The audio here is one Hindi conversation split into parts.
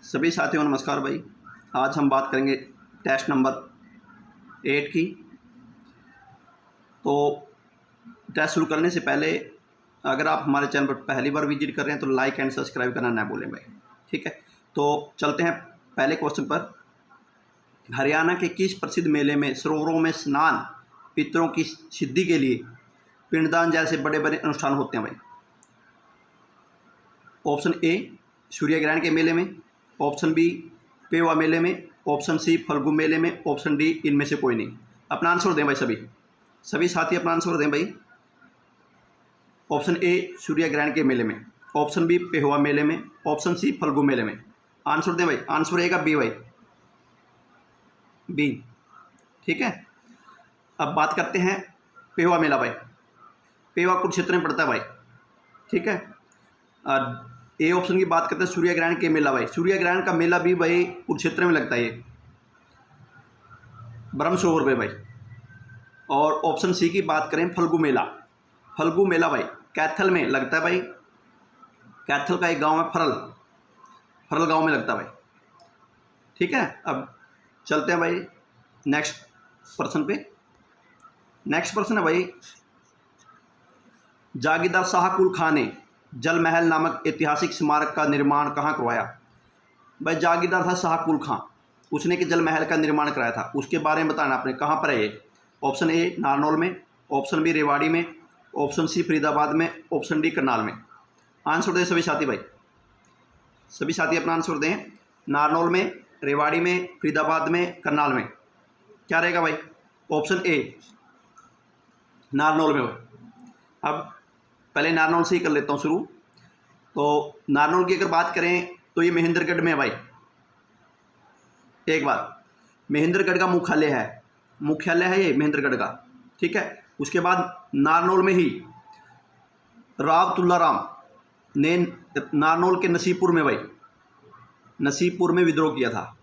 सभी साथियों को नमस्कार भाई। आज हम बात करेंगे टेस्ट नंबर 8 की। तो टेस्ट शुरू करने से पहले अगर आप हमारे चैनल पर पहली बार विजिट कर रहे हैं तो लाइक एंड सब्सक्राइब करना ना भूलें भाई। ठीक है, तो चलते हैं पहले क्वेश्चन पर। हरियाणा के किस प्रसिद्ध मेले में सरोवरों में स्नान, पितरों की सिद्धि के लिए पिंडदान जैसे बड़े बड़े अनुष्ठान होते हैं भाई? ऑप्शन ए सूर्य ग्रहण के मेले में, ऑप्शन बी पेवा मेले में, ऑप्शन सी फल्गु मेले में, ऑप्शन डी इनमें से कोई नहीं। अपना आंसर दें भाई। सभी साथी अपना आंसर दें भाई। ऑप्शन ए सूर्य ग्रहण के मेले में, ऑप्शन बी पेहुआ मेले में, ऑप्शन सी फल्गु मेले में। आंसर दें भाई। आंसर रहेगा बी भाई, बी। ठीक है, अब बात करते हैं पेहुआ मेला भाई। पेहुआ कुरुक्षेत्र में पड़ता है भाई। ठीक है, ए ऑप्शन की बात करते हैं सूर्य ग्रहण के मेला भाई। सूर्य ग्रहण का मेला भी भाई कुरुक्षेत्र में लगता है, ये ब्रह्म सरोवर पे भाई। और ऑप्शन सी की बात करें फल्गु मेला, फल्गु मेला भाई कैथल में लगता है भाई। कैथल का एक गांव है फरल, फरल गांव में लगता है भाई। ठीक है, अब चलते हैं भाई नेक्स्ट प्रश्न पे। नेक्स्ट प्रश्न है भाई, जागीरदार शाह कुल खां ने जल महल नामक ऐतिहासिक स्मारक का निर्माण कहाँ करवाया? भाई जागीरदार था शाह कुल खां, उसने कि जल महल का निर्माण कराया था, उसके बारे में बताना आपने कहाँ पर है ये। ऑप्शन ए नारनौल में, ऑप्शन बी रेवाड़ी में, ऑप्शन सी फरीदाबाद में, ऑप्शन डी करनाल में। आंसर दें सभी साथी भाई। सभी साथी अपना आंसर दें। नारनौल में, रेवाड़ी में, फरीदाबाद में, करनाल में। क्या रहेगा भाई? ऑप्शन ए नारनौल में भाई। अब पहले नारनौल से ही कर लेता हूँ शुरू। तो नारनौल की अगर बात करें तो ये महेंद्रगढ़ में है भाई। एक बात, महेंद्रगढ़ का मुख्यालय है ये महेंद्रगढ़ का। ठीक है, उसके बाद नारनौल में ही राव तुल्लाराम ने नारनौल के नसीबपुर में भाई, नसीबपुर में विद्रोह किया था।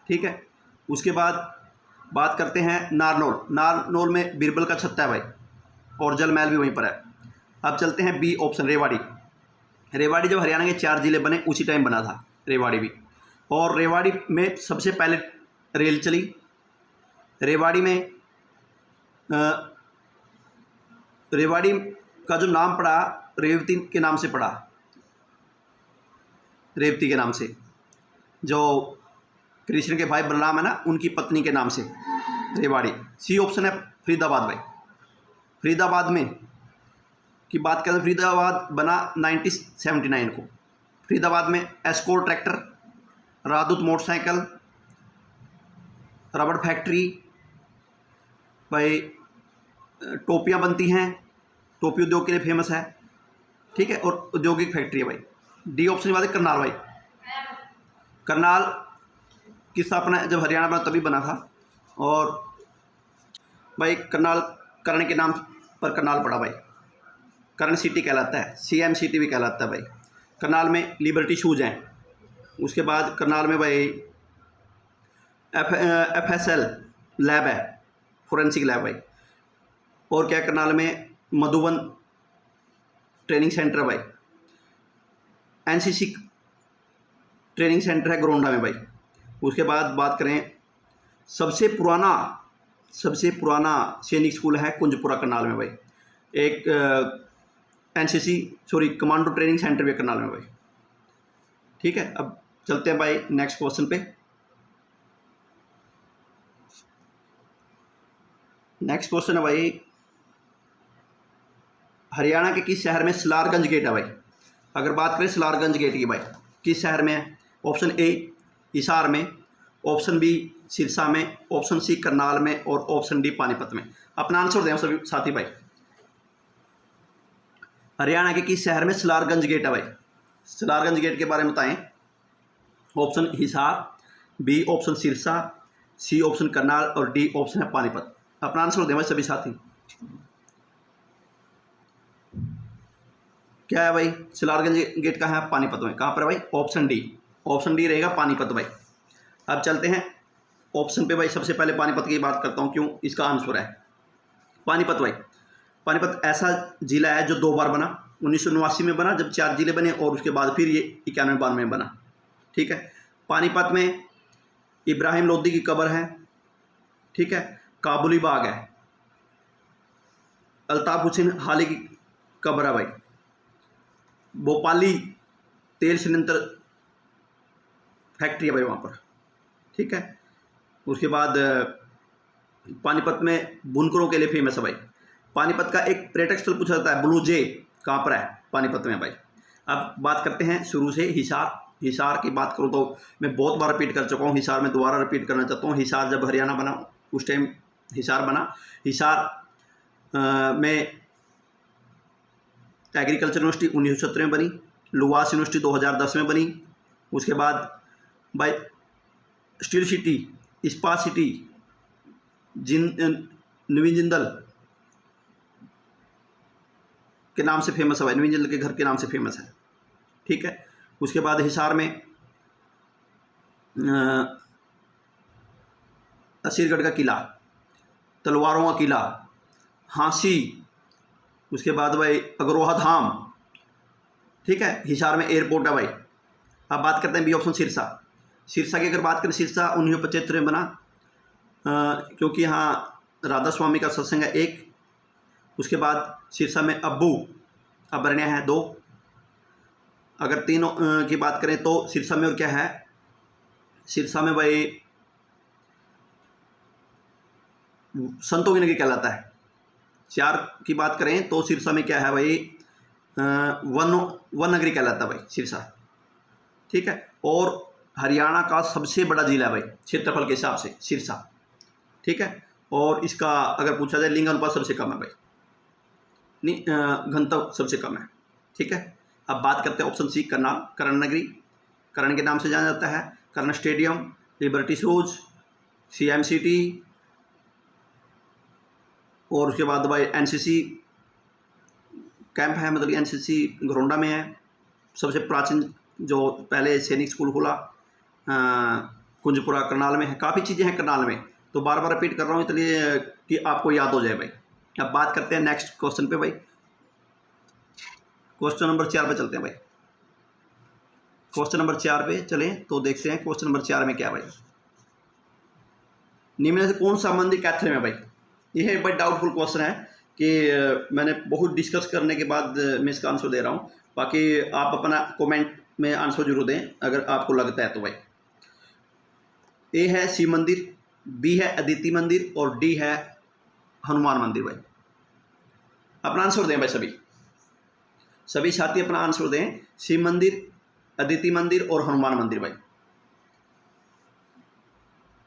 ठीक है, उसके बाद बात करते हैं नारनौल में बीरबल का छत्ता है भाई, और जल महल भी वहीं पर है। अब चलते हैं बी ऑप्शन रेवाड़ी। रेवाड़ी जब हरियाणा के 4 जिले बने उसी टाइम बना था रेवाड़ी भी, और रेवाड़ी में सबसे पहले रेल चली। रेवाड़ी में रेवाड़ी का जो नाम पड़ा रेवती के नाम से पड़ा, रेवती के नाम से, जो कृष्ण के भाई बलराम है ना, उनकी पत्नी के नाम से रेवाड़ी। सी ऑप्शन है फरीदाबाद भाई। फरीदाबाद में की बात करें, फरीदाबाद बना 1979 को। फरीदाबाद में एस्कॉर्ट ट्रैक्टर, राजदूत मोटरसाइकिल, रबड़ फैक्ट्री भाई, टोपियाँ बनती हैं, टोपी उद्योग के लिए फेमस है। ठीक है, और औद्योगिक फैक्ट्री है भाई। डी ऑप्शन की बात है करनाल भाई। करनाल की स्थापना जब हरियाणा बना तभी बना था, और भाई करनाल कर्ण के नाम पर करनाल पड़ा भाई। कर्ण सिटी कहलाता है, CM सिटी भी कहलाता है भाई। करनाल में लिबर्टी शूज़ हैं। उसके बाद करनाल में भाई FSL लैब है, फोरेंसिक लैब भाई। और क्या करनाल में मधुबन ट्रेनिंग सेंटर है भाई। NCC ट्रेनिंग सेंटर है गोंडा में भाई। उसके बाद बात करें सबसे पुराना सैनिक स्कूल है कुंजपुरा करनाल में भाई। एक कमांडो ट्रेनिंग सेंटर भी है करनाल में भाई। ठीक है, अब चलते हैं भाई नेक्स्ट क्वेश्चन पे। नेक्स्ट क्वेश्चन है भाई, हरियाणा के किस शहर में सलारगंज गेट है भाई? अगर बात करें सलारगंज गेट की भाई, किस शहर में है? ऑप्शन ए हिसार में, ऑप्शन बी सिरसा में, ऑप्शन सी करनाल में, और ऑप्शन डी पानीपत में। अपना आंसर दें सभी साथी भाई। हरियाणा के किस शहर में सलारगंज गेट है भाई? सलारगंज गेट के बारे में बताएं। Option Hisar, B option Sirsa, C option Karnal, और डी ऑप्शन है पानीपत। अपना आंसर दें भाई सभी साथी। क्या है भाई? सलारगंज गेट कहाँ है? पानीपत में। कहाँ पर भाई? ऑप्शन डी रहेगा पानीपत भाई। अब चलते हैं ऑप्शन पे भाई। सबसे पहले पानीपत की बात करता हूँ, क्यों इसका आंसर है पानीपत भाई। पानीपत ऐसा ज़िला है जो 2 बार बना, 1989 में बना जब 4 जिले बने, और उसके बाद फिर ये 91-92 में बना। ठीक है, पानीपत में इब्राहिम लोदी की कब्र है, ठीक है। काबुली बाग है, अल्ताफ़ हुसैन हाली की कब्र है भाई। भोपाली तेल संयंत्र फैक्ट्री है भाई वहाँ पर, ठीक है। उसके बाद पानीपत में बुनकरों के लिए फेमस है भाई। पानीपत का एक पर्यटक स्थल पूछा जाता है, ब्लू जे कहाँ पर है? पानीपत में भाई। अब बात करते हैं शुरू से हिसार। हिसार की बात करूँ तो मैं बहुत बार रिपीट कर चुका हूँ, हिसार में दोबारा रिपीट करना चाहता हूँ। हिसार जब हरियाणा बना उस टाइम हिसार बना। हिसार में एग्रीकल्चर यूनिवर्सिटी 1970 में बनी, लुवास यूनिवर्सिटी 2010 में बनी। उसके बाद भाई स्टील सिटी, इस्पात सिटी, नवीन जिंदल के नाम से फेमस है भाई, नवीन जिंदल के घर के नाम से फेमस है, ठीक है। उसके बाद हिसार में असीरगढ़ का किला, तलवारों का किला, हाँसी, उसके बाद भाई अग्रोहा धाम, ठीक है। हिसार में एयरपोर्ट है भाई। अब बात करते हैं बी ऑप्शन सिरसा। सिरसा की अगर बात करें, सिरसा 1975 में बना, क्योंकि यहाँ राधा स्वामी का सत्संग है एक। उसके बाद सिरसा में अब्बू अभरण्य है 2। अगर तीनों की बात करें तो सिरसा में और क्या है, सिरसा में भाई संतों की नगरी कहलाता है। 4 की बात करें तो सिरसा में क्या है भाई, वन नगरी कहलाता है भाई सिरसा, ठीक है। और हरियाणा का सबसे बड़ा जिला है भाई क्षेत्रफल के हिसाब से सिरसा, ठीक है। और इसका अगर पूछा जाए लिंग अनुपात सबसे कम है भाई, नहीं घनत्व सबसे कम है, ठीक है। अब बात करते हैं ऑप्शन सी, करनाल। कर्ण नगरी, कर्ण के नाम से जाना जाता है। कर्ण स्टेडियम, लिबर्टी शूज, CMCT, और उसके बाद भाई NCC कैंप है, मतलब NCC घरोंडा में है। सबसे प्राचीन जो पहले सैनिक स्कूल खुला कुंजपुरा करनाल में है। काफ़ी चीज़ें हैं करनाल में, तो बार बार रिपीट कर रहा हूँ इसलिए कि आपको याद हो जाए भाई। अब बात करते हैं नेक्स्ट क्वेश्चन पे भाई। क्वेश्चन नंबर 4 पे चलते हैं भाई। क्वेश्चन नंबर 4 पे चलें तो देखते हैं क्वेश्चन नंबर 4 में क्या भाई। निम्न से कौन सा मंदिर कैथल में भाई? यह एक भाई डाउटफुल क्वेश्चन है कि मैंने बहुत डिस्कस करने के बाद मैं इसका आंसर दे रहा हूँ। बाकी आप अपना कमेंट में आंसर जरूर दें अगर आपको लगता है तो भाई। ए है शिव मंदिर, बी है अदिति मंदिर और डी है हनुमान मंदिर भाई। अपना आंसर दें भाई सभी साथी अपना आंसर दें। शिव मंदिर, अदिति मंदिर और हनुमान मंदिर भाई।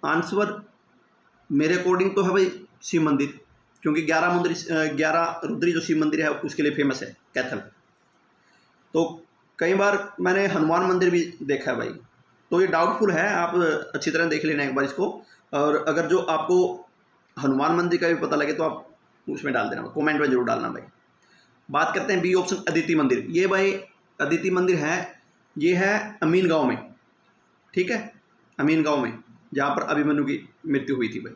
आंसर मेरे अकॉर्डिंग तो है भाई शिव मंदिर, क्योंकि 11 रुद्री जो शिव मंदिर है उसके लिए फेमस है कैथल। तो कई बार मैंने हनुमान मंदिर भी देखा है भाई, तो ये डाउटफुल है, आप अच्छी तरह देख लेना एक बार इसको। और अगर जो आपको हनुमान मंदिर का भी पता लगे तो आप उसमें डाल देना, कमेंट में जरूर डालना भाई। बात करते हैं बी ऑप्शन अदिति मंदिर। ये भाई अदिति मंदिर है, ये है अमीन गांव में, ठीक है। अमीन गांव में जहाँ पर अभिमन्यु की मृत्यु हुई थी भाई,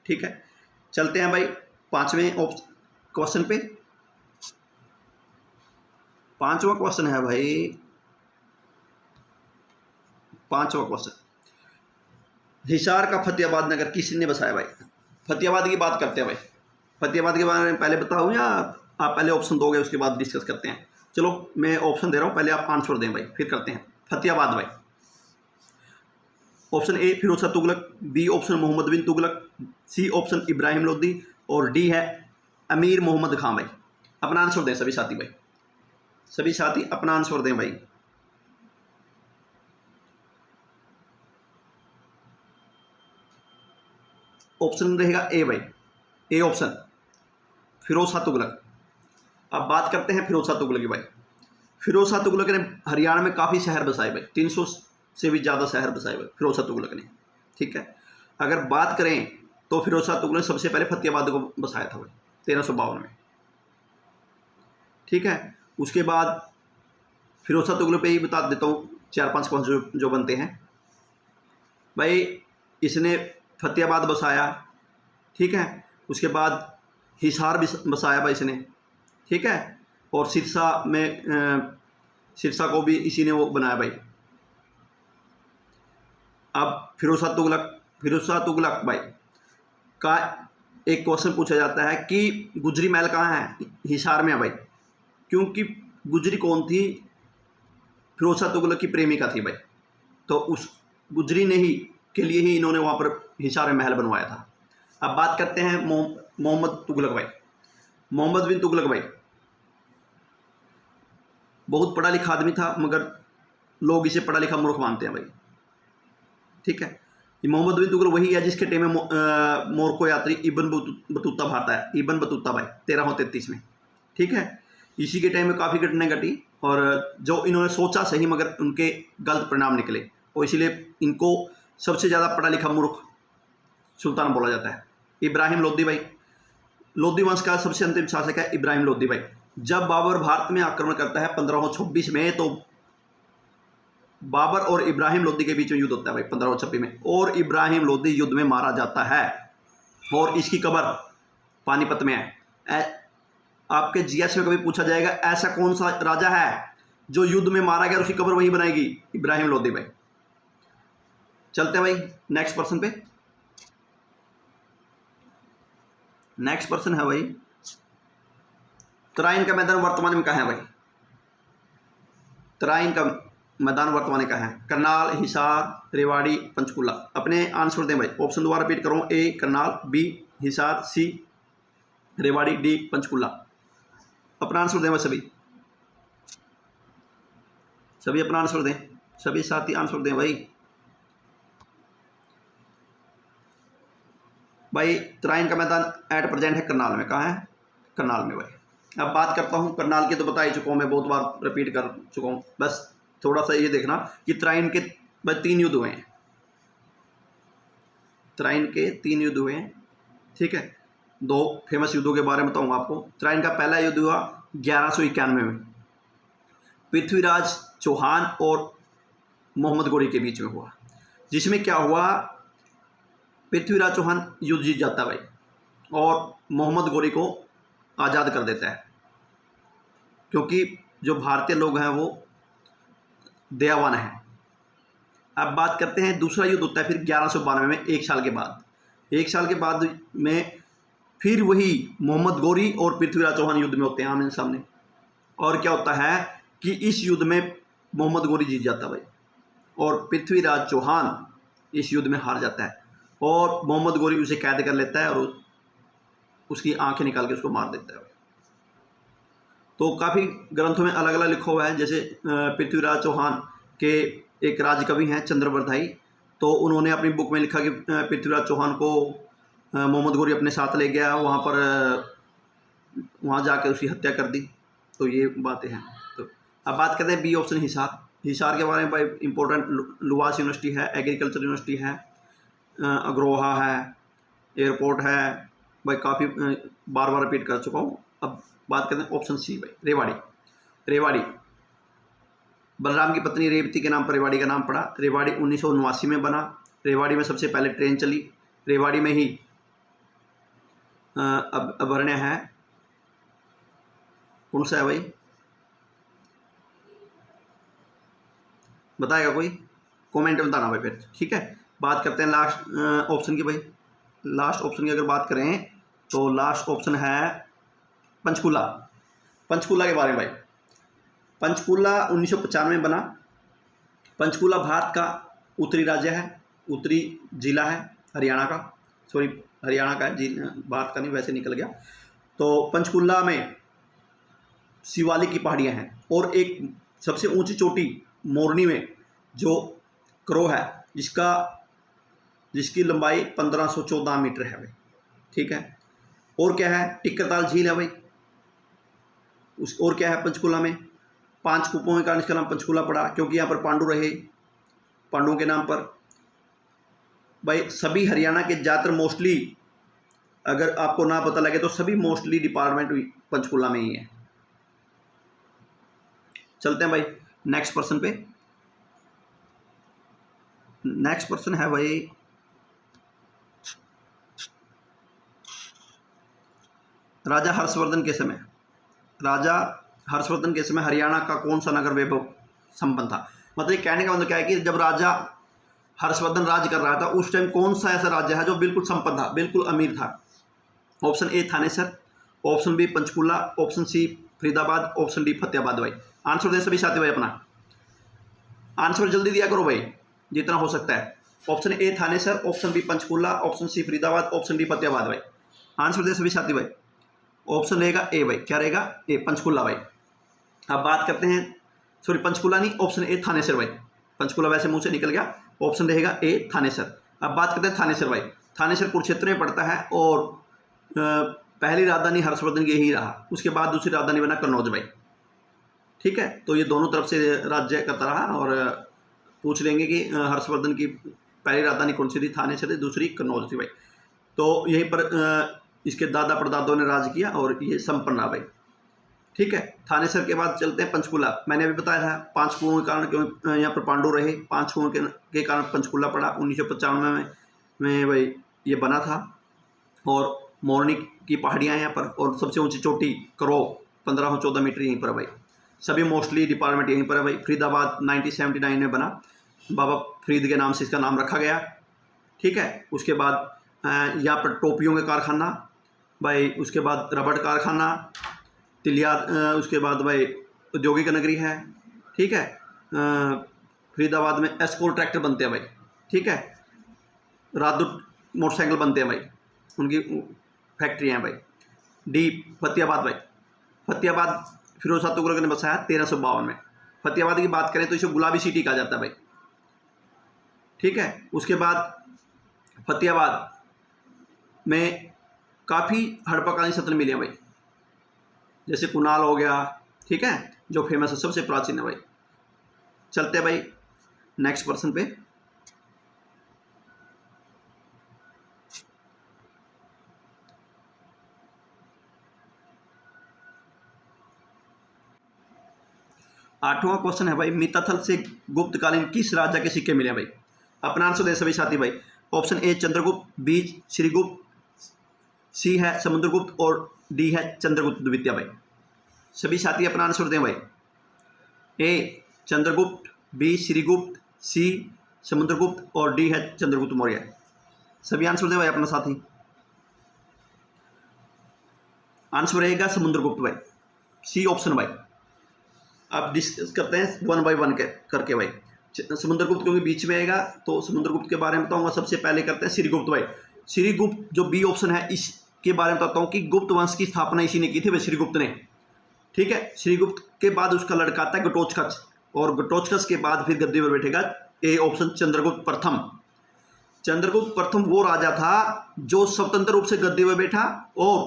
ठीक है। चलते हैं भाई 5वें क्वेश्चन पे। 5वां क्वेश्चन है भाई, 5वां क्वेश्चन, हिसार का फतेहाबाद नगर किसने बसाया भाई? फतेहाबाद की बात करते हैं भाई। फतेहाबाद के बारे में पहले बताऊं या आप पहले ऑप्शन दोगे उसके बाद डिस्कस करते हैं? चलो मैं ऑप्शन दे रहा हूं, पहले आप आंसर दें भाई, फिर करते हैं। फतेहाबाद भाई, option A Firoz Shah Tughlaq, B option Muhammad bin Tughlaq, C option Ibrahim Lodi और डी है अमीर मोहम्मद खां भाई। अपना आंसर दें सभी साथी भाई, सभी साथी अपना आंसर दें भाई। ऑप्शन रहेगा ए भाई, ए ऑप्शन फिरोज शाह तुगलक। अब बात करते हैं फिरोज शाह तुगलक की भाई। फिरोज शाह तुगलक ने हरियाणा में काफ़ी शहर बसाए भाई, 300 से भी ज़्यादा शहर बसाए भाई फिरोज शाह तुगलक ने, ठीक है। अगर बात करें तो फिरोज शाह तुगलक ने सबसे पहले फतेहाबाद को बसाया था भाई 1352 में, ठीक है। उसके बाद फिरोज शाह तुगलक पे ही बता देता हूँ 4-5 क्वेश्चन जो बनते हैं भाई। इसने फतेहाबाद बसाया, ठीक है। उसके बाद हिसार भी बसाया भाई इसने, ठीक है। और सिरसा को भी इसी ने वो बनाया भाई। अब फिरोज शाह तुगलक भाई का एक क्वेश्चन पूछा जाता है कि गुजरी महल कहाँ है? हिसार में है भाई, क्योंकि गुजरी कौन थी? फिरोज शाह तुगलक की प्रेमिका थी भाई, तो उस गुजरी ने ही के लिए ही इन्होंने वहाँ पर हिसार में महल बनवाया था। अब बात करते हैं मोहम्मद तुगलक भाई। मोहम्मद बिन तुगलक भाई बहुत पढ़ा लिखा आदमी था, मगर लोग इसे पढ़ा लिखा मूर्ख मानते हैं भाई, ठीक है। ये मोहम्मद बिन तुगलक वही है जिसके टाइम में मोरक्को यात्री इब्न बतूता भाता है, इब्न बतूता भाई 1333 में, ठीक है। इसी के टाइम में काफ़ी घटनाएं घटी और जो इन्होंने सोचा सही मगर उनके गलत परिणाम निकले, और इसीलिए इनको सबसे ज़्यादा पढ़ा लिखा मूर्ख सुल्तान बोला जाता है। इब्राहिम लोदी भाई, लोदी वंश का सबसे अंतिम शासक है इब्राहिम लोदी भाई। जब बाबर भारत में आक्रमण करता है 1526 में, तो बाबर और इब्राहिम लोदी के बीच में युद्ध होता है भाई 1526 में, और इब्राहिम लोदी युद्ध में मारा जाता है और इसकी कब्र पानीपत में है। आपके जीएस में कभी पूछा जाएगा ऐसा कौन सा राजा है जो युद्ध में मारा गया और उसकी कब्र वहीं बनाएगी? इब्राहिम लोदी भाई। चलते हैं भाई नेक्स्ट पर्सन पे। नेक्स्ट पर्सन है भाई, तराइन का मैदान वर्तमान में कहाँ है भाई? तराइन का मैदान वर्तमान में कहाँ है? करनाल, हिसार, रेवाड़ी, पंचकूला। अपने आंसर दें भाई, ऑप्शन दोबारा रिपीट करूँ, ए करनाल, बी हिसार, सी रेवाड़ी, डी पंचकूला। अपना आंसर दें भाई, सभी अपना आंसर दें, सभी साथी आंसर दें भाई। भाई तराइन का मैदान एट प्रेजेंट है करनाल में। कहाँ है? करनाल में भाई। अब बात करता हूँ करनाल की, तो बता ही चुका हूँ मैं, बहुत बार रिपीट कर चुका हूँ, बस थोड़ा सा ये देखना कि तराइन के भाई 3 युद्ध हुए हैं, तराइन के 3 युद्ध हुए हैं, ठीक है। 2 फेमस युद्धों के बारे में बताऊँगा आपको। तराइन का पहला युद्ध हुआ 1191 में, पृथ्वीराज चौहान और मोहम्मद गोरी के बीच में हुआ, जिसमें क्या हुआ, पृथ्वीराज चौहान युद्ध जीत जाता भाई और मोहम्मद गोरी को आज़ाद कर देता है, क्योंकि जो भारतीय लोग हैं वो दयावान हैं। अब बात करते हैं दूसरा युद्ध होता है फिर 1192 में, 1 साल के बाद। 1 साल के बाद में फिर वही मोहम्मद गोरी और पृथ्वीराज चौहान युद्ध में होते हैं आमने सामने, और क्या होता है कि इस युद्ध में मोहम्मद गोरी जीत जाता भाई और पृथ्वीराज चौहान इस युद्ध में हार जाता है, और मोहम्मद गोरी उसे कैद कर लेता है और उसकी आंखें निकाल के उसको मार देता है। तो काफ़ी ग्रंथों में अलग अलग लिखा हुआ है, जैसे पृथ्वीराज चौहान के एक राजकवि हैं चंद्रवर्धाई, तो उन्होंने अपनी बुक में लिखा कि पृथ्वीराज चौहान को मोहम्मद गोरी अपने साथ ले गया, वहाँ जाकर उसकी हत्या कर दी। तो ये बातें हैं। तो अब बात करते हैं बी ऑप्शन हिसार। हिसार के बारे में भाई इंपॉर्टेंट, लुवास यूनिवर्सिटी है, एग्रीकल्चर यूनिवर्सिटी है, अग्रोहा है, एयरपोर्ट है भाई, काफ़ी बार बार रिपीट कर चुका हूँ। अब बात करते हैं ऑप्शन सी भाई, रेवाड़ी। रेवाड़ी बलराम की पत्नी रेवती के नाम पर रेवाड़ी का नाम पड़ा। रेवाड़ी 1979 में बना। रेवाड़ी में सबसे पहले ट्रेन चली। रेवाड़ी में ही अभ्यारण्य है, कौन सा है भाई, बताएगा कोई? कमेंट में बताना भाई फिर, ठीक है। बात करते हैं लास्ट ऑप्शन की भाई। लास्ट ऑप्शन की अगर बात करें तो लास्ट ऑप्शन है पंचकूला। पंचकूला के बारे में भाई, पंचकूला 1995 में बना। पंचकूला भारत का उत्तरी राज्य है, उत्तरी जिला है हरियाणा का, सॉरी हरियाणा का है, भारत का नहीं, वैसे निकल गया। तो पंचकूला में शिवालिक की पहाड़ियाँ हैं और एक सबसे ऊंची चोटी मोरनी में जो क्रो है, जिसकी लंबाई 1514 मीटर है भाई, ठीक है। और क्या है, टिक्करताल झील है भाई। और क्या है पंचकूला में, 5 कूपों के कारण इसका नाम पंचकूला पड़ा, क्योंकि यहाँ पर पांडु रहे, पांडुओं के नाम पर भाई। सभी हरियाणा के ज़्यादातर मोस्टली, अगर आपको ना पता लगे तो सभी मोस्टली डिपार्टमेंट पंचकूला में ही है। चलते हैं भाई नेक्स्ट पर्सन पे। नेक्स्ट पर्सन है भाई राजा हर्षवर्धन के समय। राजा हर्षवर्धन के समय हरियाणा का कौन सा नगर वैभव संपन्न था? मतलब ये कहने का मतलब क्या है कि जब राजा हर्षवर्धन राज्य कर रहा था उस टाइम कौन सा ऐसा राज्य है जो बिल्कुल संपन्न था, बिल्कुल अमीर था? Option A Thanesar, option B Panchkula, option C Faridabad, option D Fatehabad. भाई आंसर दें सभी साथी भाई, अपना आंसर जल्दी दिया करो भाई जितना हो सकता है। Option A Thanesar, option B Panchkula, option C Faridabad, option D Fatehabad. भाई आंसर दें सभी साथी भाई। ऑप्शन रहेगा ए भाई, क्या रहेगा? ए पंचकुला भाई। अब बात करते हैं, सॉरी पंचकुला नहीं, ऑप्शन ए थानेसर भाई। पंचकुला वैसे मुंह से निकल गया, ऑप्शन रहेगा ए थानेसर। अब बात करते हैं थानेसर भाई। थानेसर कुरुक्षेत्र में पड़ता है और पहली राजधानी हर्षवर्धन की यही रहा, उसके बाद दूसरी राजधानी बना कन्नौज भाई। ठीक है, तो ये दोनों तरफ से राज्य करता रहा और पूछ लेंगे कि हर्षवर्धन की पहली राजधानी कौन सी थी? थानेसर थी, दूसरी कन्नौज थी भाई। तो यहीं पर इसके दादा परदादों ने राज किया और ये संपन्न रहा भाई। ठीक है, थानेसर के बाद चलते हैं पंचकुला। मैंने अभी बताया था 5 कुओं के कारण क्यों यहाँ पर पांडु रहे, 5 कुओं के कारण पंचकुला पड़ा। 1995 में भाई ये बना था और मोरनी की पहाड़ियाँ यहाँ पर, और सबसे ऊंची चोटी करो 1514 मीटर यहीं पर है भाई। सभी मोस्टली डिपार्टमेंट यहीं पर है भाई। फरीदाबाद 1979 में बना, बाबा फरीद के नाम से इसका नाम रखा गया। ठीक है, उसके बाद यहाँ पर टोपियों का कारखाना भाई, उसके बाद रबड़ कारखाना, तिलियार, उसके बाद भाई औद्योगिक नगरी है। ठीक है, फरीदाबाद में एस्कोर ट्रैक्टर बनते हैं भाई। ठीक है, राजदूत मोटरसाइकिल बनते हैं भाई, उनकी फैक्ट्रियाँ हैं भाई। डी फतेहाबाद भाई। फतेहाबाद फिरोज शाह तुगलक ने बसाया 1352 में। फतेहाबाद की बात करें तो इसे गुलाबी सिटी कहा जाता है भाई। ठीक है, उसके बाद फतेहाबाद में काफ़ी हड़प्पाकालीन सत्र मिले हैं भाई, जैसे कुणाल हो गया। ठीक है, जो फेमस है, सबसे प्राचीन है भाई। चलते हैं भाई नेक्स्ट पर्सन पे। आठवां क्वेश्चन है भाई, मिताथल से गुप्तकालीन किस राजा के सिक्के मिले भाई? अपना आंसर दे सभी साथी भाई। Option A Chandragupta, B Srigupta, C है समुद्रगुप्त और डी है चंद्रगुप्त द्वितीय भाई। सभी साथी अपना आंसर दें भाई। ए चंद्रगुप्त, बी श्रीगुप्त, सी समुद्रगुप्त और डी है चंद्रगुप्त मौर्य। सभी आंसर दें भाई अपना साथी। आंसर रहेगा समुद्रगुप्त भाई, सी ऑप्शन भाई। अब डिस्कस करते हैं वन बाय वन करके भाई। समुद्रगुप्त क्योंकि बीच में आएगा तो समुद्रगुप्त के बारे में बताऊंगा। सबसे पहले करते हैं श्रीगुप्त भाई। श्रीगुप्त जो बी ऑप्शन है इसके बारे में बताता हूँ कि गुप्त वंश की स्थापना इसी ने की थी भाई, श्रीगुप्त ने। ठीक है, श्रीगुप्त के बाद उसका लड़का आता है घटोत्कच, और घटोत्कच के बाद फिर गद्दी पर बैठेगा ए ऑप्शन चंद्रगुप्त प्रथम। चंद्रगुप्त प्रथम वो राजा था जो स्वतंत्र रूप से गद्दी पर बैठा और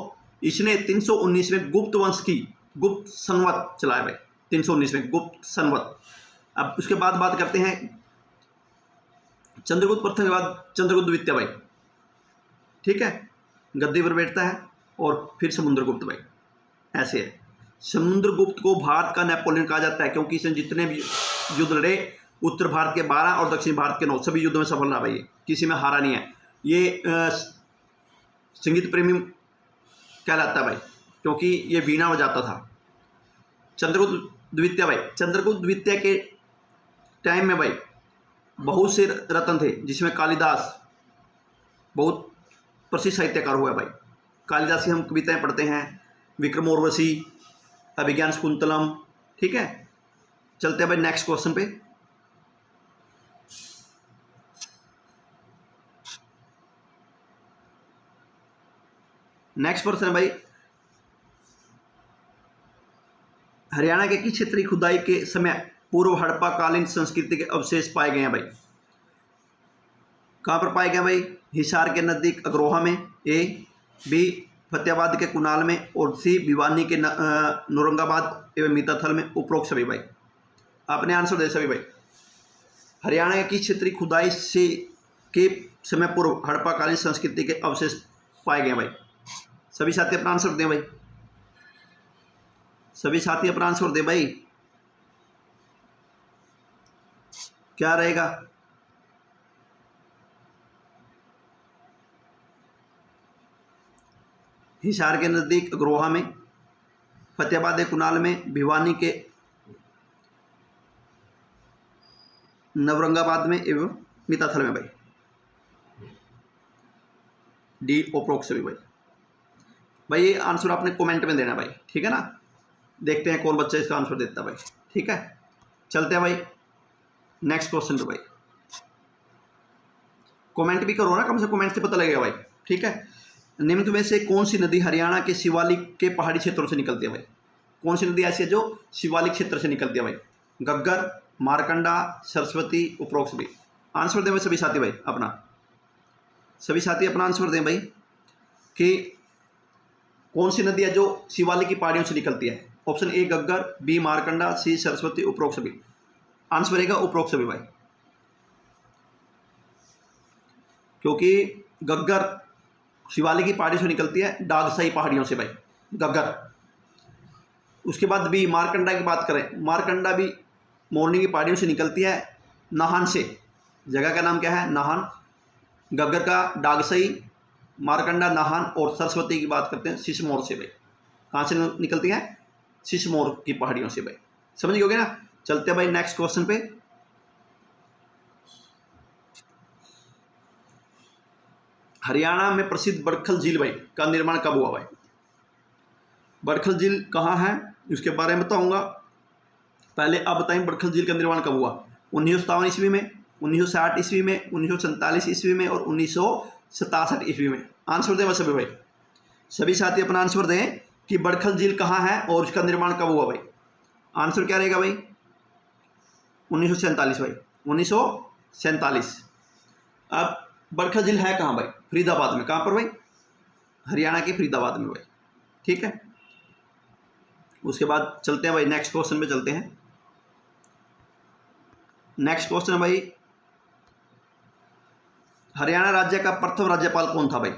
इसने 319 में गुप्त वंश की गुप्त संवत चलाया भाई। 319 में गुप्त संवत। अब उसके बाद बात करते हैं चंद्रगुप्त प्रथम के बाद चंद्रगुप्त द्वितीय भाई। ठीक है, गद्दी पर बैठता है और फिर समुद्रगुप्त भाई। ऐसे है, समुद्रगुप्त को भारत का नेपोलियन कहा जाता है क्योंकि इसने जितने भी युद्ध लड़े, उत्तर भारत के 12 और दक्षिण भारत के 9 सभी युद्धों में सफल रहा भाई, किसी में हारा नहीं है। ये संगीत प्रेमी कहलाता है भाई क्योंकि ये वीणा बजाता था। चंद्रगुप्त द्वितीय भाई, चंद्रगुप्त द्वितीय के टाइम में भाई बहुत से रत्न थे, जिसमें कालिदास बहुत प्रसिद्ध साहित्यकार हुआ है भाई। कालिदास की हम कविताएं पढ़ते हैं, विक्रमोर्वशी, अभिज्ञान शकुंतलम। ठीक है, चलते हैं भाई नेक्स्ट क्वेश्चन पे। नेक्स्ट क्वेश्चन है भाई, हरियाणा के किस क्षेत्रीय खुदाई के समय पूर्व हड़प्पाकालीन संस्कृति के अवशेष पाए गए हैं भाई? कहाँ पर पाए गए भाई? हिसार के नज़दीक अग्रोहा में, ए, बी फतेहाबाद के कुनाल में और सी भिवानी के नौरंगाबाद एवं मिताथल में। उपरोक्त सभी भाई आपने आंसर दे सभी भाई। हरियाणा के किस क्षेत्रीय खुदाई से के समय पूर्व हड़प्पाकालीन संस्कृति के अवशेष पाए गए भाई? सभी साथी अपना आंसर दें भाई। सभी साथी अपना आंसर दे भाई, क्या रहेगा? हिसार के नज़दीक अग्रोहा में, फतेहाबाद कुनाल में, भिवानी के नवरंगाबाद में एवं मिताथल में भाई, डी ओप्रोक्सबी भाई। भाई ये आंसर आपने कमेंट में देना भाई, ठीक है ना। देखते हैं कौन बच्चा इसका आंसर देता है भाई, ठीक है। चलते हैं भाई नेक्स्ट क्वेश्चन पे भाई। कमेंट भी करो ना, कम से कमेंट से पता लगेगा भाई, ठीक है। निम्न में से कौन सी नदी हरियाणा के शिवालिक के पहाड़ी क्षेत्रों से निकलती है भाई? कौन सी नदी ऐसी है जो शिवालिक क्षेत्र से निकलती है भाई? गग्गर, मारकंडा, सरस्वती, उपरोक्सबी। आंसर दें भाई सभी साथी भाई अपना, सभी साथी अपना आंसर दें भाई कि कौन सी नदी है जो शिवालिक की पहाड़ियों से निकलती है। Option A Ghaggar, B Markanda, C Saraswati, उपरोक्सबी। आंसर रहेगा उपरोक्सबी भाई, क्योंकि गग्गर शिवालिक की पहाड़ी से निकलती है, डागसाई पहाड़ियों से भाई गग्गर। उसके बाद बी मारकंडा की बात करें, मारकंडा भी मोरनी की पहाड़ियों से निकलती है, नाहन से। जगह का नाम क्या है? नाहन। गग्गर का डागसई, मारकंडा नाहन, और सरस्वती की बात करते हैं सिसमौर से भाई। कहाँ से निकलती है? सिसमौर की पहाड़ियों से भाई। समझ गए ना। चलते हैं भाई नेक्स्ट क्वेश्चन पे। हरियाणा में प्रसिद्ध बड़खल झील भाई का निर्माण कब हुआ भाई? बड़खल झील कहाँ है उसके बारे में बताऊंगा। पहले आप बताएं बड़खल झील का निर्माण कब हुआ? 1957 ईस्वी में, 1960 ईस्वी में, 1947 ईस्वी में और 1967 ईस्वी में। आंसर दें सभी भाई, सभी साथी अपना आंसर दें कि बड़खल झील कहाँ है और उसका निर्माण कब हुआ भाई। आंसर क्या रहेगा भाई? 1947 भाई, 1947। अब बड़खल झील है कहाँ भाई? फरीदाबाद में। कहाँ पर भाई? हरियाणा के फरीदाबाद में भाई, ठीक है। उसके बाद चलते हैं भाई नेक्स्ट क्वेश्चन पे चलते हैं। नेक्स्ट क्वेश्चन है भाई, हरियाणा राज्य का प्रथम राज्यपाल कौन था भाई?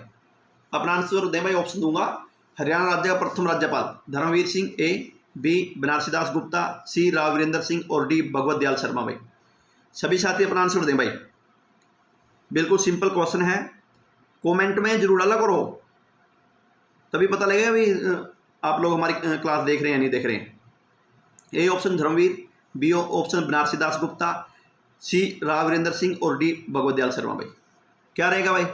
अपना आंसर दें भाई, ऑप्शन दूंगा। हरियाणा राज्य का प्रथम राज्यपाल धर्मवीर सिंह ए, बी बनारसी दास गुप्ता, सी राव वीरेंद्र सिंह और डी भगवत दयाल शर्मा भाई। सभी साथी अपना आंसर दें भाई, बिल्कुल सिंपल क्वेश्चन है। कमेंट में जरूर डाला करो, तभी पता लगेगा भाई आप लोग हमारी क्लास देख रहे हैं या नहीं देख रहे हैं। A option Dharamvir, B option Banarasi Das Gupta, C Rao Virendra Singh और डी भगवत दयाल शर्मा भाई। क्या रहेगा भाई?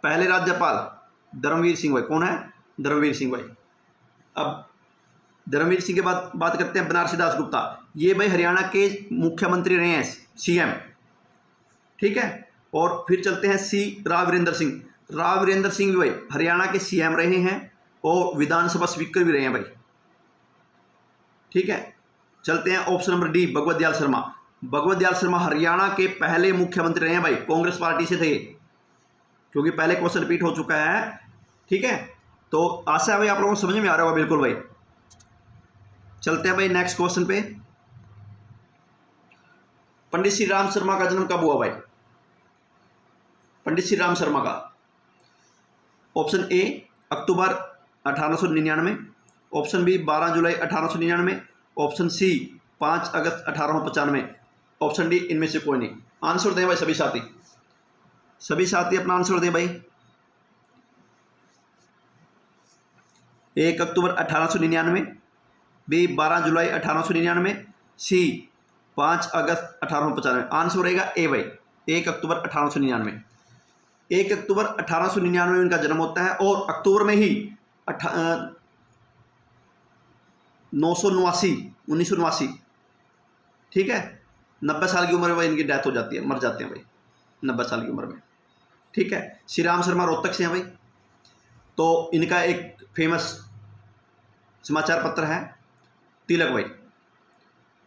पहले राज्यपाल धर्मवीर सिंह भाई। कौन है? धर्मवीर सिंह भाई। अब धर्मवीर सिंह के बाद बात करते हैं बनारसी दास गुप्ता। ये भाई हरियाणा के मुख्यमंत्री रहे हैं, सीएम, ठीक है। और फिर चलते हैं सी राव वीरेंद्र सिंह। राव वीरेंद्र सिंह भी भाई हरियाणा के सीएम रहे हैं और विधानसभा स्पीकर भी रहे हैं भाई, ठीक है। चलते हैं option number D Bhagwat Dayal Sharma. Bhagwat Dayal Sharma Haryana के पहले मुख्यमंत्री रहे हैं भाई, कांग्रेस पार्टी से थे, क्योंकि पहले क्वेश्चन रिपीट हो चुका है, ठीक है। तो आशा है भाई आप लोगों को समझ में आ रहा होगा बिल्कुल भाई। चलते हैं भाई नेक्स्ट क्वेश्चन पे। पंडित श्री राम शर्मा का जन्म कब हुआ भाई? पंडित श्री राम शर्मा का ऑप्शन ए अक्टूबर 1899, ऑप्शन बी 12 जुलाई 1899, ऑप्शन सी 5 अगस्त 1895, ऑप्शन डी इनमें से कोई नहीं। आंसर दें भाई सभी साथी, सभी साथी अपना आंसर दें भाई। 1 अक्टूबर 1899, बी 12 जुलाई 1899, सी 5 अगस्त 1895। आंसर रहेगा ए भाई, 1 अक्टूबर 1899। 1 अक्टूबर 1899 में उनका जन्म होता है और अक्टूबर में ही 1989, ठीक है। 90 साल की उम्र में भाई इनकी डेथ हो जाती है, मर जाते हैं भाई 90 साल की उम्र में, ठीक है। श्री राम शर्मा रोहतक से हैं भाई। तो इनका एक फेमस समाचार पत्र है तिलक भाई,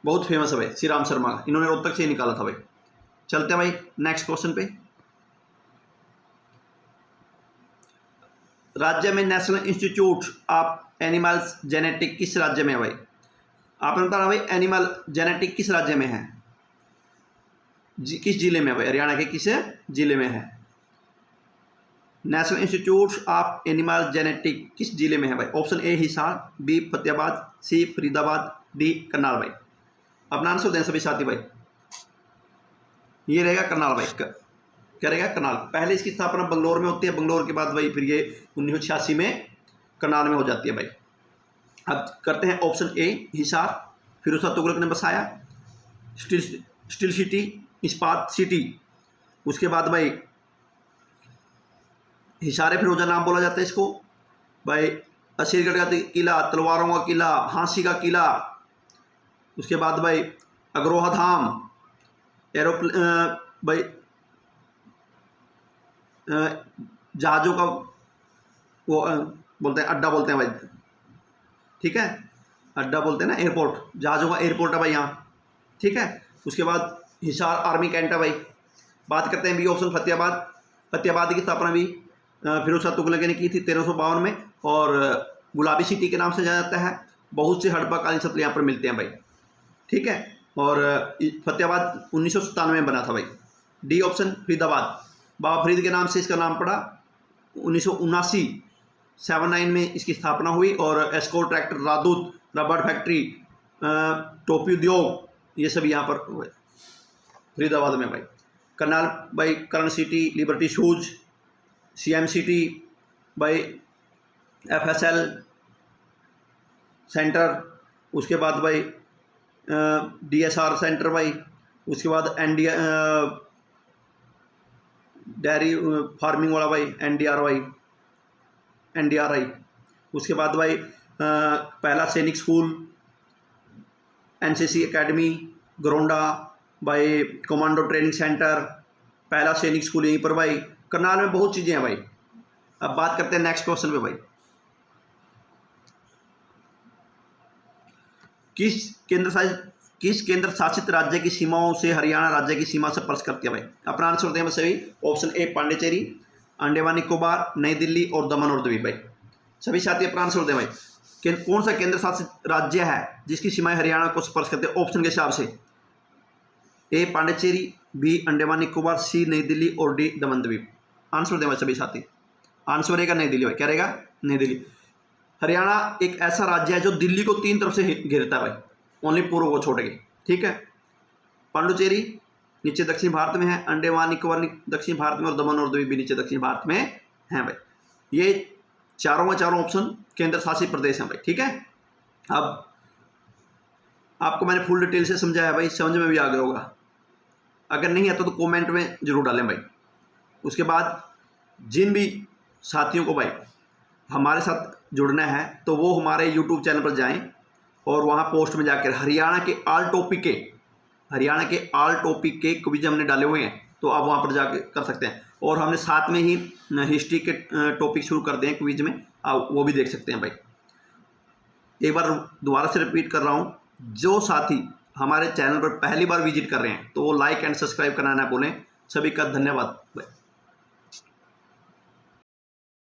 बहुत फेमस है भाई श्री राम शर्मा का, इन्होंने रोहतक से ही निकाला था भाई। चलते हैं भाई नेक्स्ट क्वेश्चन पे। राज्य में national institute of animals genetic किस राज्य में है भाई? आपने बताना भाई एनिमल जेनेटिक किस राज्य में है, किस जिले में है भाई? हरियाणा के किस जिले में है? National institute of animal genetic किस जिले में है भाई? Option A Hisar, B Fatehabad, C Faridabad, D Karnal भाई। अपना आंसर दें सभी साथी भाई। ये रहेगा करनाल भाई, क्या रहेगा? करनाल। पहले इसकी स्थापना बंगलोर में होती है, बंगलोर के बाद भाई फिर ये 1986 में करनाल में हो जाती है भाई। अब करते हैं ऑप्शन ए हिसार, फिरोज शाह तुगलक ने बसाया। स्टील सिटी, इस्पात सिटी, उसके बाद भाई हिसार फिरोजा नाम बोला जाता है इसको। भाई असीरगढ़ का किला, तलवारों का किला, हाँसी का किला। उसके बाद भाई अग्रोहा धाम, भाई जहाज़ों का वो बोलते हैं अड्डा बोलते हैं भाई, ठीक है, अड्डा बोलते हैं ना, एयरपोर्ट, जहाज़ों का एयरपोर्ट है भाई यहाँ, ठीक है। उसके बाद हिसार आर्मी कैंट है भाई। बात करते हैं बी ऑप्शन फतेहाबाद। फतेहाबाद की स्थापना भी फिरोज शाह तुगलक ने की थी 1352 में, और गुलाबी सिटी के नाम से जाना जाता है। बहुत से हड़प्पा कालीन शस्त्र यहाँ पर मिलते हैं भाई, ठीक है। और फतेहाबाद 1997 में बना था भाई। डी ऑप्शन फरीदाबाद, बाबा फरीद के नाम से इसका नाम पड़ा। 1979 में इसकी स्थापना हुई। और एस्कॉर्ट ट्रैक्टर, राजदूत, रबड़ फैक्ट्री, टोपी उद्योग, ये सब यहाँ पर हुए फरीदाबाद में भाई। करनाल भाई Karan city, Liberty shoes, CM city भाई, FSL सेंटर। उसके बाद भाई DSR सेंटर भाई। उसके बाद डेयरी फार्मिंग वाला भाई NDRI। उसके बाद भाई पहला सैनिक स्कूल, NCC एकेडमी, गरोंडा भाई, कमांडो ट्रेनिंग सेंटर, पहला सैनिक स्कूल यहीं पर भाई। करनाल में बहुत चीज़ें हैं भाई। अब बात करते हैं नेक्स्ट क्वेश्चन पे भाई। किस केंद्र शासित राज्य की सीमाओं से हरियाणा राज्य की सीमा से स्पर्श करती है भाई? अपना आंसर होते हैं सभी। ऑप्शन ए पांडिचेरी, अंडमान निकोबार, नई दिल्ली और दमन और द्वीप भाई। सभी साथी अपना आंसर होते हैं भाई। कौन सा केंद्र शासित राज्य है जिसकी सीमाएं हरियाणा को स्पर्श करते हैं ऑप्शन के हिसाब से? ए पांडिचेरी, बी अंडमान निकोबार, सी नई दिल्ली और डी दमन द्वीप। आंसर दें सभी साथी। आंसर रहेगा नई दिल्ली भाई। क्या रहेगा? नई दिल्ली। हरियाणा एक ऐसा राज्य है जो दिल्ली को 3 तरफ से घेरता है भाई, ओनली पूर्व को छोड़ के, ठीक है। पांडुचेरी नीचे दक्षिण भारत में है, अंडमान निकोबार दक्षिण भारत में, और दमन और द्वीप भी नीचे दक्षिण भारत में है भाई। ये चारों के चारों ऑप्शन केंद्र शासित प्रदेश हैं भाई, ठीक है। अब आपको मैंने फुल डिटेल से समझाया भाई, समझ में भी आ गया होगा। अगर नहीं आता तो कमेंट में जरूर डालें भाई। उसके बाद जिन भी साथियों को भाई हमारे साथ जुड़ना है तो वो हमारे YouTube चैनल पर जाएं और वहाँ पोस्ट में जाकर हरियाणा के आल टॉपिक के क्विज हमने डाले हुए हैं, तो आप वहाँ पर जाकर कर सकते हैं। और हमने साथ में ही हिस्ट्री के टॉपिक शुरू कर दिए हैं क्विज में, आप वो भी देख सकते हैं भाई। एक बार दोबारा से रिपीट कर रहा हूँ, जो साथी हमारे चैनल पर पहली बार विजिट कर रहे हैं तो वो लाइक एंड सब्सक्राइब करना ना भूलें। सभी का धन्यवाद भाई।